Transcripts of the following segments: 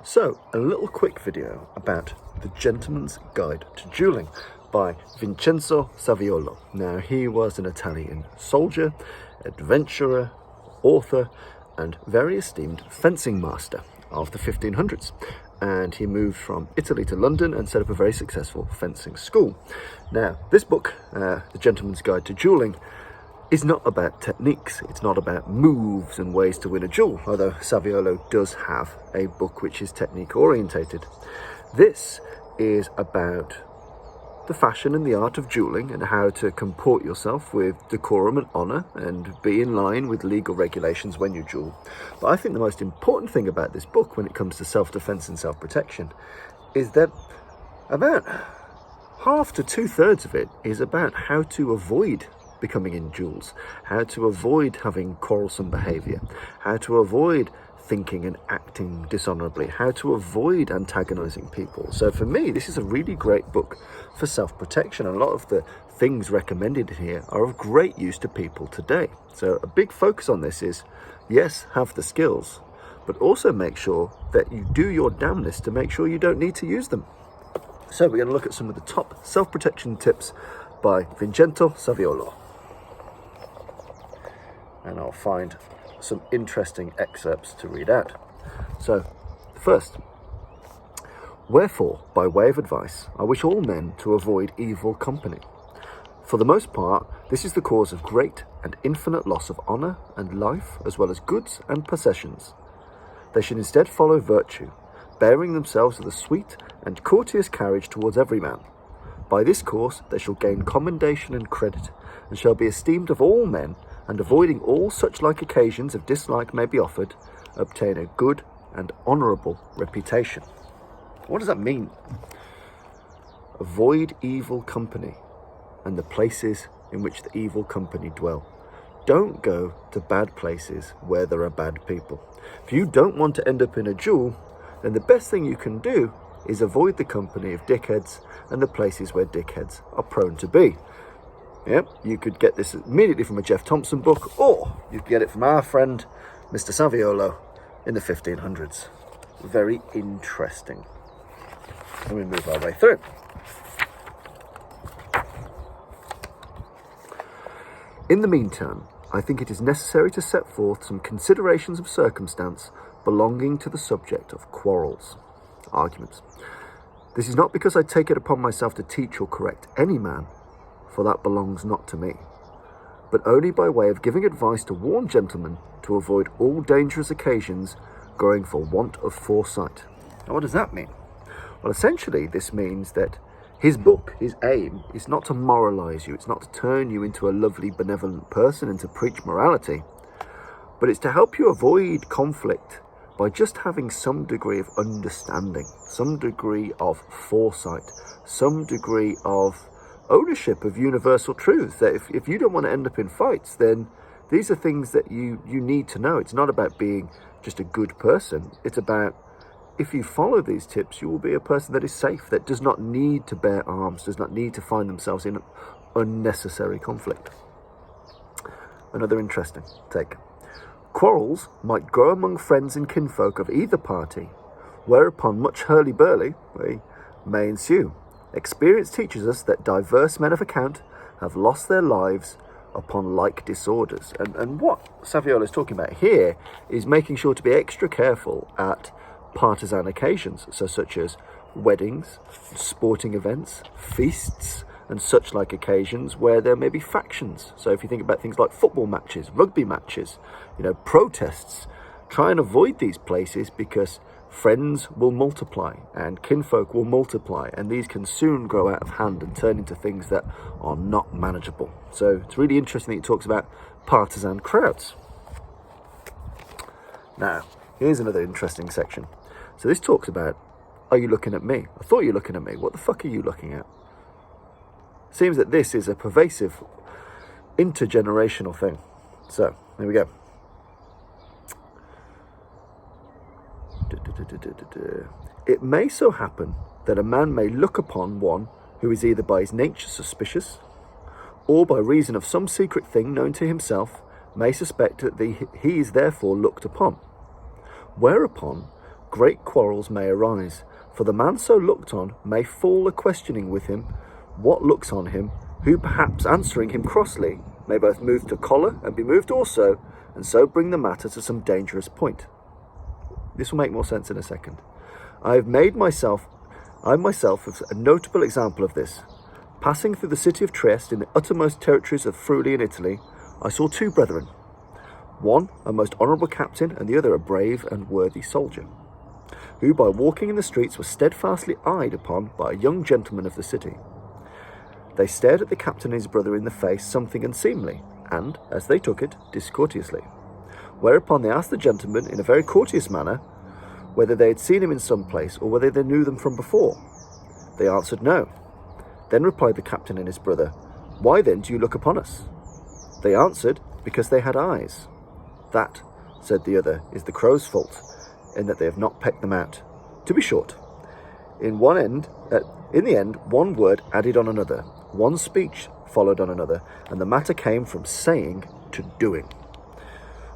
So, a little quick video about The Gentleman's Guide to Dueling by Vincenzo Saviolo. Now, he was an Italian soldier, adventurer, author, and very esteemed fencing master of the 1500s. And he moved from Italy to London and set up a very successful fencing school. Now, this book, The Gentleman's Guide to Dueling, is not about techniques, it's not about moves and ways to win a duel, although Saviolo does have a book which is technique orientated. This is about the fashion and the art of dueling and how to comport yourself with decorum and honour and be in line with legal regulations when you duel. But I think the most important thing about this book when it comes to self-defence and self-protection is that about half to two-thirds of it is about how to avoid becoming in duels, how to avoid having quarrelsome behaviour, how to avoid thinking and acting dishonourably, how to avoid antagonising people. So for me, this is a really great book for self-protection, and a lot of the things recommended here are of great use to people today. So a big focus on this is, yes, have the skills, but also make sure that you do your damnedest to make sure you don't need to use them. So we're going to look at some of the top self-protection tips by Vincenzo Saviolo. And I'll find some interesting excerpts to read out. So, first, wherefore, by way of advice, I wish all men to avoid evil company. For the most part, this is the cause of great and infinite loss of honour and life, as well as goods and possessions. They should instead follow virtue, bearing themselves with a sweet and courteous carriage towards every man. By this course they shall gain commendation and credit, and shall be esteemed of all men, and avoiding all such like occasions of dislike may be offered, obtain a good and honourable reputation. What does that mean? Avoid evil company and the places in which the evil company dwell. Don't go to bad places where there are bad people. If you don't want to end up in a duel, then the best thing you can do is avoid the company of dickheads and the places where dickheads are prone to be. Yep, you could get this immediately from a Jeff Thompson book, or you could get it from our friend, Mr. Saviolo, in the 1500s. Very interesting. Let me move our way through. In the meantime, I think it is necessary to set forth some considerations of circumstance belonging to the subject of quarrels, arguments. This is not because I take it upon myself to teach or correct any man, for that belongs not to me, but only by way of giving advice to warn gentlemen to avoid all dangerous occasions growing for want of foresight. Now, what does that mean? Well, essentially, this means that his book, his aim, is not to moralise you, it's not to turn you into a lovely, benevolent person and to preach morality, but it's to help you avoid conflict by just having some degree of understanding, some degree of foresight, some degree of ownership of universal truth, that if you don't want to end up in fights, then these are things that you need to know. It's not about being just a good person. It's about, if you follow these tips, you will be a person that is safe, that does not need to bear arms, does not need to find themselves in unnecessary conflict. Another interesting take. Quarrels might grow among friends and kinfolk of either party, whereupon much hurly-burly may ensue. Experience teaches us that diverse men of account have lost their lives upon like disorders. And what Saviolo is talking about here is making sure to be extra careful at partisan occasions, so such as weddings, sporting events, feasts, and such like occasions where there may be factions. So if you think about things like football matches, rugby matches, protests, try and avoid these places because friends will multiply and kinfolk will multiply, and these can soon grow out of hand and turn into things that are not manageable. So it's really interesting that he talks about partisan crowds. Now, here's another interesting section. So this talks about, are you looking at me? I thought you were looking at me. What the fuck are you looking at? Seems that this is a pervasive intergenerational thing. So, there we go. It may so happen that a man may look upon one who is either by his nature suspicious, or by reason of some secret thing known to himself, may suspect that he is therefore looked upon. Whereupon, great quarrels may arise, for the man so looked on may fall a questioning with him what looks on him, who perhaps answering him crossly may both move to choler and be moved also, and so bring the matter to some dangerous point. This will make more sense in a second. I myself have a notable example of this. Passing through the city of Trieste in the uttermost territories of Friuli in Italy, I saw two brethren, one a most honourable captain and the other a brave and worthy soldier, who by walking in the streets were steadfastly eyed upon by a young gentleman of the city. They stared at the captain and his brother in the face something unseemly, and, as they took it, discourteously. Whereupon they asked the gentleman in a very courteous manner whether they had seen him in some place or whether they knew them from before. They answered no. Then replied the captain and his brother, Why then do you look upon us? They answered, Because they had eyes. That, said the other, is the crow's fault, in that they have not pecked them out. To be short, in the end, one word added on another, one speech followed on another, and the matter came from saying to doing.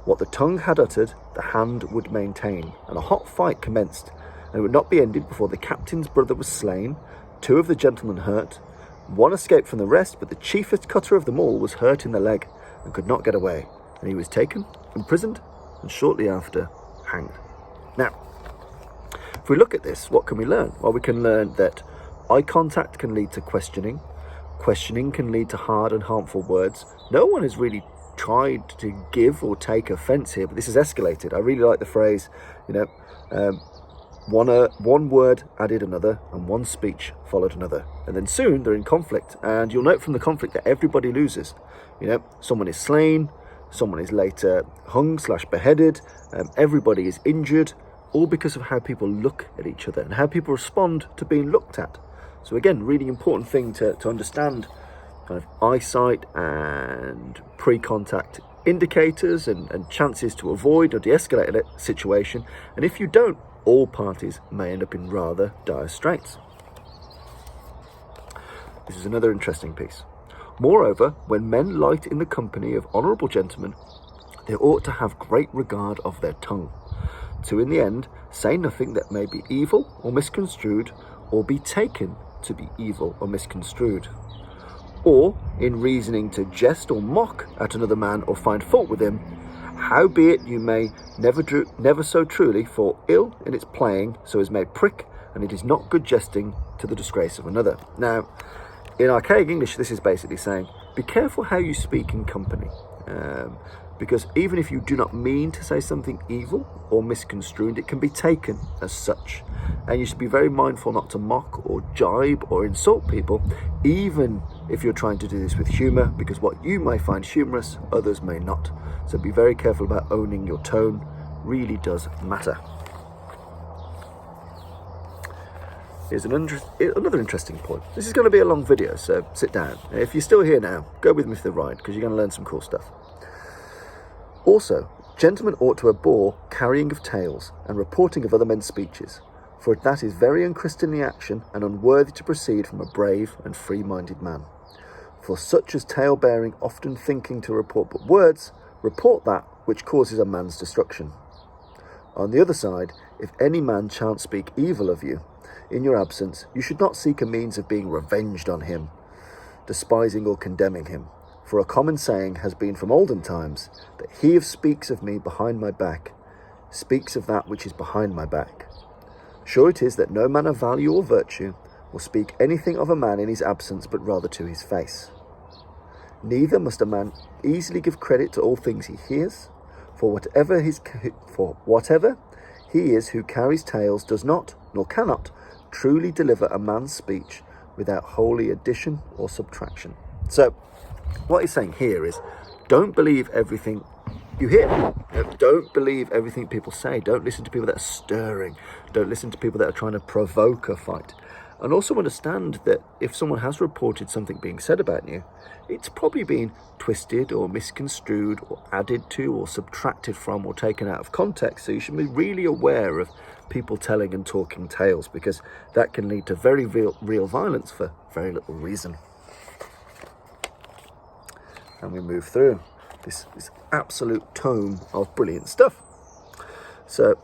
What the tongue had uttered, the hand would maintain, and a hot fight commenced, and it would not be ended before the captain's brother was slain, two of the gentlemen hurt, one escaped from the rest, but the chiefest cutter of them all was hurt in the leg, and could not get away, and he was taken, imprisoned, and shortly after hanged. Now, if we look at this, what can we learn? Well, we can learn that eye contact can lead to questioning. Questioning can lead to hard and harmful words. No one has really tried to give or take offence here, but this has escalated. I really like the phrase, one word added another, and one speech followed another. And then soon they're in conflict, and you'll note from the conflict that everybody loses. Someone is slain, someone is later hung/beheaded, everybody is injured, all because of how people look at each other and how people respond to being looked at. So again, really important thing to understand kind of eyesight and pre-contact indicators and chances to avoid or de-escalate a situation. And if you don't, all parties may end up in rather dire straits. This is another interesting piece. Moreover, when men light in the company of honourable gentlemen, they ought to have great regard of their tongue, to in the end say nothing that may be evil or misconstrued, or be taken to be evil or misconstrued. Or, in reasoning to jest or mock at another man or find fault with him, howbeit you may never so truly, for ill in its playing so is made prick, and it is not good jesting to the disgrace of another. Now, in archaic English, this is basically saying, be careful how you speak in company, because even if you do not mean to say something evil or misconstrued, it can be taken as such. And you should be very mindful not to mock or jibe or insult people, even if you're trying to do this with humour, because what you may find humorous, others may not. So be very careful about owning your tone. Really does matter. Here's another interesting point. This is going to be a long video, so sit down. If you're still here now, go with me for the ride, because you're going to learn some cool stuff. Also, gentlemen ought to abhor carrying of tales and reporting of other men's speeches, for that is very unchristianly action and unworthy to proceed from a brave and free-minded man. For such as tale-bearing, often thinking to report but words, report that which causes a man's destruction. On the other side, if any man chance speak evil of you, in your absence, you should not seek a means of being revenged on him, despising or condemning him. For a common saying has been from olden times, that he who speaks of me behind my back, speaks of that which is behind my back. Sure it is that no man of value or virtue will speak anything of a man in his absence, but rather to his face. Neither must a man easily give credit to all things he hears, for whatever he is who carries tales does not, nor cannot, truly deliver a man's speech without wholly addition or subtraction. So, what he's saying here is, don't believe everything you hear. Don't believe everything people say. Don't listen to people that are stirring. Don't listen to people that are trying to provoke a fight. And also understand that if someone has reported something being said about you, it's probably been twisted or misconstrued or added to or subtracted from or taken out of context. So you should be really aware of people telling and talking tales, because that can lead to very real violence for very little reason. And we move through this absolute tome of brilliant stuff. So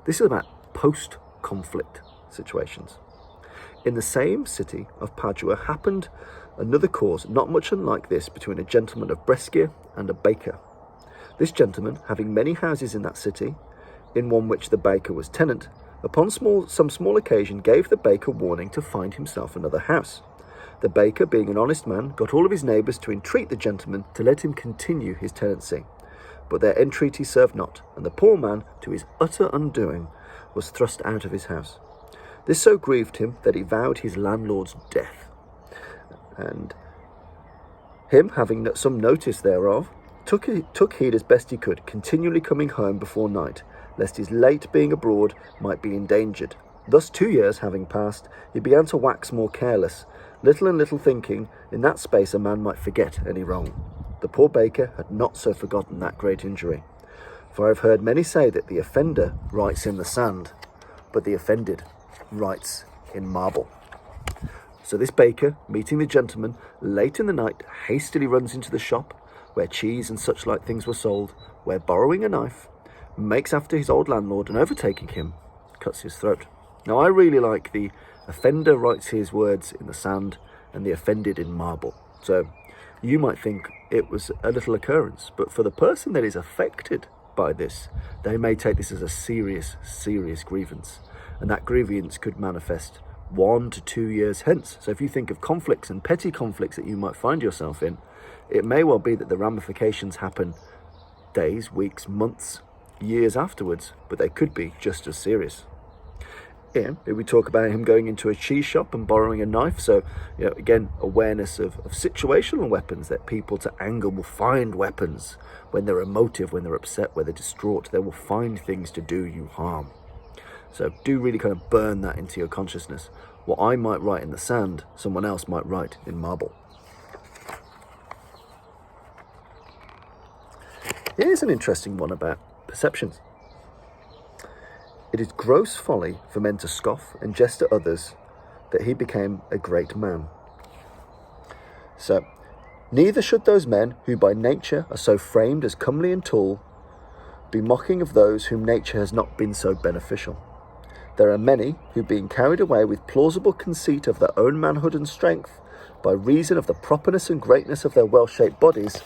this is about post-conflict situations. In the same city of Padua happened another cause not much unlike this between a gentleman of Brescia and a baker. This gentleman, having many houses in that city, in one which the baker was tenant, upon some small occasion gave the baker warning to find himself another house. The baker, being an honest man, got all of his neighbours to entreat the gentleman to let him continue his tenancy. But their entreaty served not, and the poor man, to his utter undoing, was thrust out of his house. This so grieved him that he vowed his landlord's death. And him, having some notice thereof, took heed as best he could, continually coming home before night, lest his late being abroad might be endangered. Thus 2 years having passed, he began to wax more careless, little and little thinking in that space a man might forget any wrong. The poor baker had not so forgotten that great injury. For I have heard many say that the offender writes in the sand, but the offended writes in marble. So this baker, meeting the gentleman late in the night, hastily runs into the shop, where cheese and such like things were sold, where, borrowing a knife, makes after his old landlord, and overtaking him, cuts his throat. Now I really like the offender writes his words in the sand and the offended in marble. So you might think it was a little occurrence, but for the person that is affected by this, they may take this as a serious grievance, and that grievance could manifest 1 to 2 years hence. So if you think of conflicts and petty conflicts that you might find yourself in, it may well be that the ramifications happen days, weeks, months, years afterwards, but they could be just as serious. Here we talk about him going into a cheese shop and borrowing a knife. So, again, awareness of situational weapons, that people to anger will find weapons when they're emotive, when they're upset, when they're distraught. They will find things to do you harm. So do really kind of burn that into your consciousness. What I might write in the sand, someone else might write in marble. Here's an interesting one about perceptions. It is gross folly for men to scoff and jest at others that he became a great man. So, neither should those men who by nature are so framed as comely and tall be mocking of those whom nature has not been so beneficial. There are many who, being carried away with plausible conceit of their own manhood and strength, by reason of the properness and greatness of their well-shaped bodies,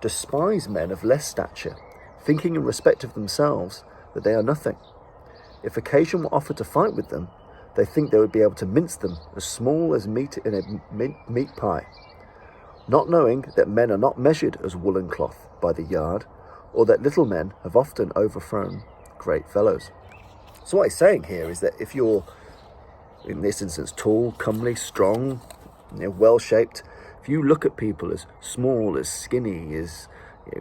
despise men of less stature, thinking in respect of themselves that they are nothing. If occasion were offered to fight with them, they think they would be able to mince them as small as meat in a meat pie, not knowing that men are not measured as woolen cloth by the yard, or that little men have often overthrown great fellows. So what he's saying here is that if you're, in this instance, tall, comely, strong, well-shaped, if you look at people as small, as skinny, as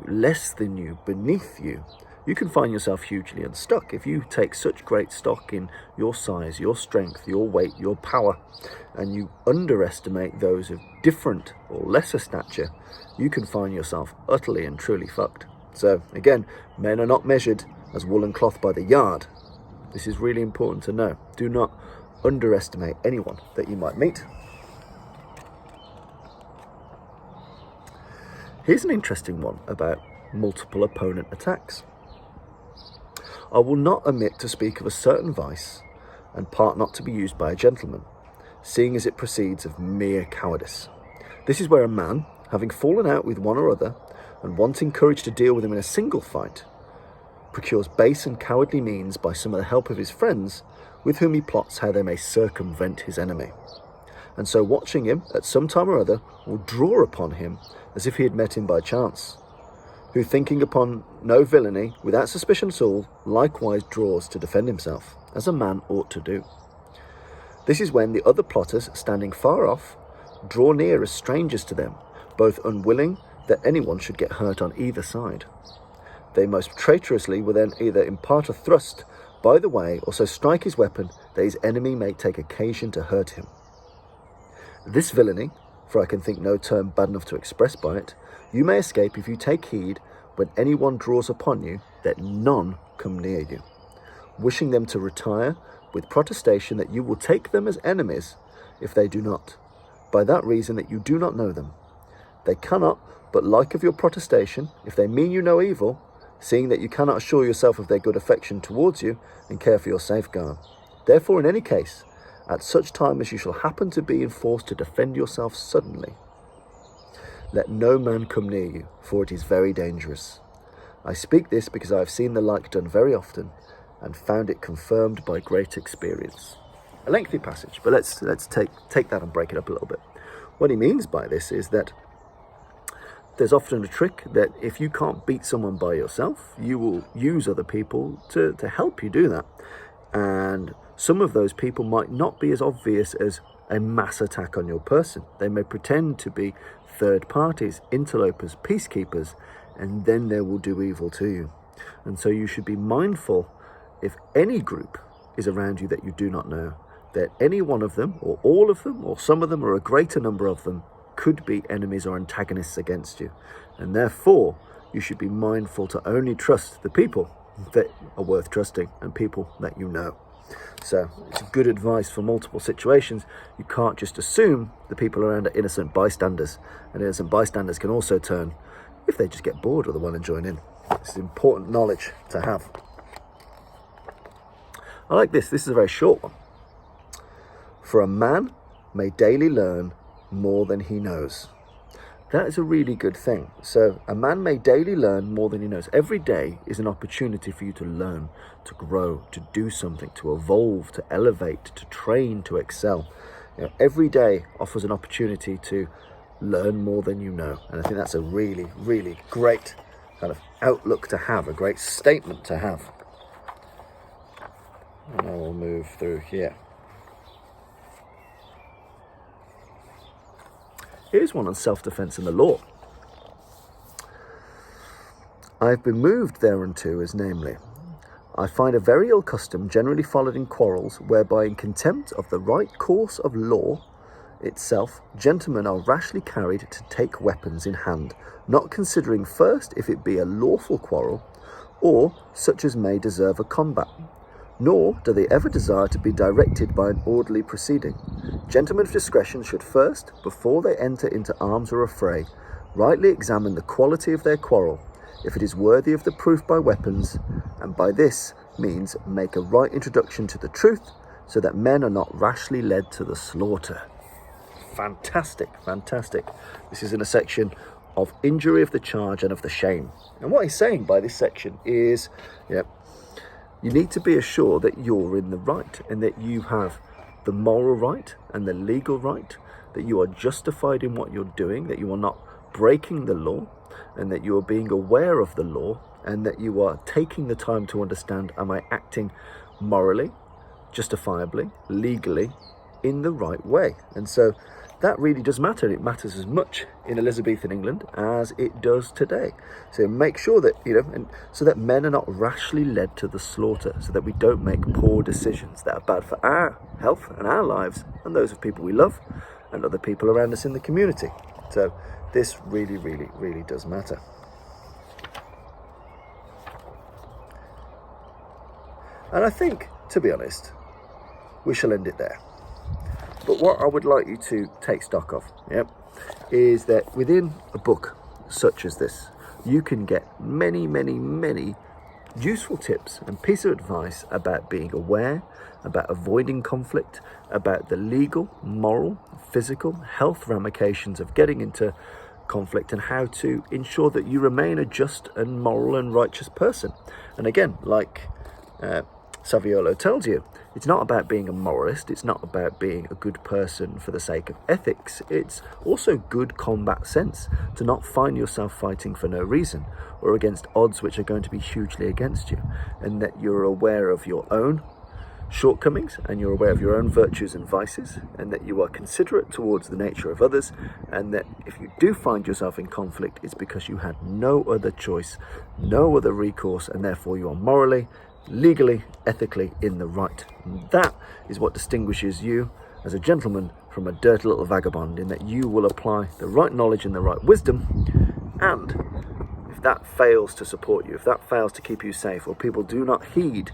less than you, beneath you, you can find yourself hugely unstuck. If you take such great stock in your size, your strength, your weight, your power, and you underestimate those of different or lesser stature, you can find yourself utterly and truly fucked. So again, men are not measured as woolen cloth by the yard. This is really important to know. Do not underestimate anyone that you might meet. Here's an interesting one about multiple opponent attacks. I will not omit to speak of a certain vice, and part not to be used by a gentleman, seeing as it proceeds of mere cowardice. This is where a man, having fallen out with one or other, and wanting courage to deal with him in a single fight, procures base and cowardly means by some of the help of his friends, with whom he plots how they may circumvent his enemy. And so watching him, at some time or other, will draw upon him as if he had met him by chance, who, thinking upon no villainy, without suspicion at all, likewise draws to defend himself, as a man ought to do. This is when the other plotters, standing far off, draw near as strangers to them, both unwilling that anyone should get hurt on either side. They most traitorously will then either impart a thrust by the way, or so strike his weapon that his enemy may take occasion to hurt him. This villainy, for I can think no term bad enough to express by it, you may escape if you take heed when any one draws upon you that none come near you, wishing them to retire with protestation that you will take them as enemies if they do not, by that reason that you do not know them. They cannot but like of your protestation, if they mean you no evil, seeing that you cannot assure yourself of their good affection towards you and care for your safeguard. Therefore, in any case, at such time as you shall happen to be enforced to defend yourself suddenly, let no man come near you, for it is very dangerous. I speak this because I have seen the like done very often, and found it confirmed by great experience. A lengthy passage, but let's take that and break it up a little bit. What he means by this is that there's often a trick that if you can't beat someone by yourself, you will use other people to help you do that. And some of those people might not be as obvious as a mass attack on your person. They may pretend to be third parties, interlopers, peacekeepers, and then they will do evil to you. And so you should be mindful if any group is around you that you do not know, that any one of them, or all of them, or some of them, or a greater number of them, could be enemies or antagonists against you. And therefore, you should be mindful to only trust the people that are worth trusting and people that you know. So it's good advice for multiple situations. You can't just assume the people around are innocent bystanders, and innocent bystanders can also turn, if they just get bored with the one and join in. It's important knowledge to have. I like this. This is a very short one. For a man may daily learn more than he knows. That is a really good thing. So a man may daily learn more than he knows. Every day is an opportunity for you to learn, to grow, to do something, to evolve, to elevate, to train, to excel. Every day offers an opportunity to learn more than you know. And I think that's a really, really great kind of outlook to have, a great statement to have. And I will move through here. Here's one on self-defense in the law. I have been moved thereunto, as namely, I find a very ill custom generally followed in quarrels, whereby in contempt of the right course of law itself, gentlemen are rashly carried to take weapons in hand, not considering first if it be a lawful quarrel, or such as may deserve a combat. Nor do they ever desire to be directed by an orderly proceeding. Gentlemen of discretion should first, before they enter into arms or affray, rightly examine the quality of their quarrel, if it is worthy of the proof by weapons, and by this means make a right introduction to the truth, so that men are not rashly led to the slaughter. Fantastic, fantastic. This is in a section of injury of the charge and of the shame. And what he's saying by this section is, you need to be assured that you're in the right and that you have the moral right and the legal right, that you are justified in what you're doing, that you are not breaking the law, and that you are being aware of the law, and that you are taking the time to understand, am I acting morally, justifiably, legally, in the right way? And so that really does matter. It matters as much in Elizabethan England as it does today. So make sure that, and so that men are not rashly led to the slaughter, so that we don't make poor decisions that are bad for our health and our lives and those of people we love and other people around us in the community. So this really, really, really does matter. And I think, to be honest, we shall end it there. But what I would like you to take stock of, is that within a book such as this, you can get many, many, many useful tips and pieces of advice about being aware, about avoiding conflict, about the legal, moral, physical, health ramifications of getting into conflict, and how to ensure that you remain a just and moral and righteous person. And again, like Saviolo tells you, it's not about being a moralist, it's not about being a good person for the sake of ethics, it's also good combat sense to not find yourself fighting for no reason or against odds which are going to be hugely against you, and that you're aware of your own shortcomings and you're aware of your own virtues and vices, and that you are considerate towards the nature of others, and that if you do find yourself in conflict, it's because you had no other choice, no other recourse, and therefore you are morally, legally, ethically in the right. And that is what distinguishes you as a gentleman from a dirty little vagabond, in that you will apply the right knowledge and the right wisdom, and if that fails to support you, if that fails to keep you safe, or people do not heed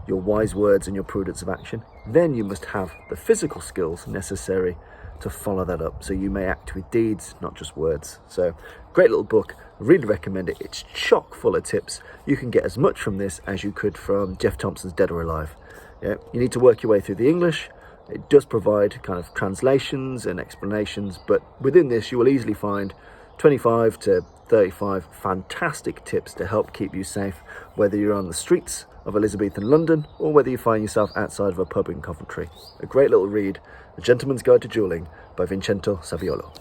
your wise words and your prudence of action, then you must have the physical skills necessary to follow that up, so you may act with deeds, not just words. So, great little book, really recommend it. It's chock full of tips. You can get as much from this as you could from Jeff Thompson's Dead or Alive. Yeah, you need to work your way through the English. It does provide kind of translations and explanations, but within this you will easily find 25 to 35 fantastic tips to help keep you safe, whether you're on the streets of Elizabethan London or whether you find yourself outside of a pub in Coventry. A great little read, A Gentleman's Guide to Duelling by Vincenzo Saviolo.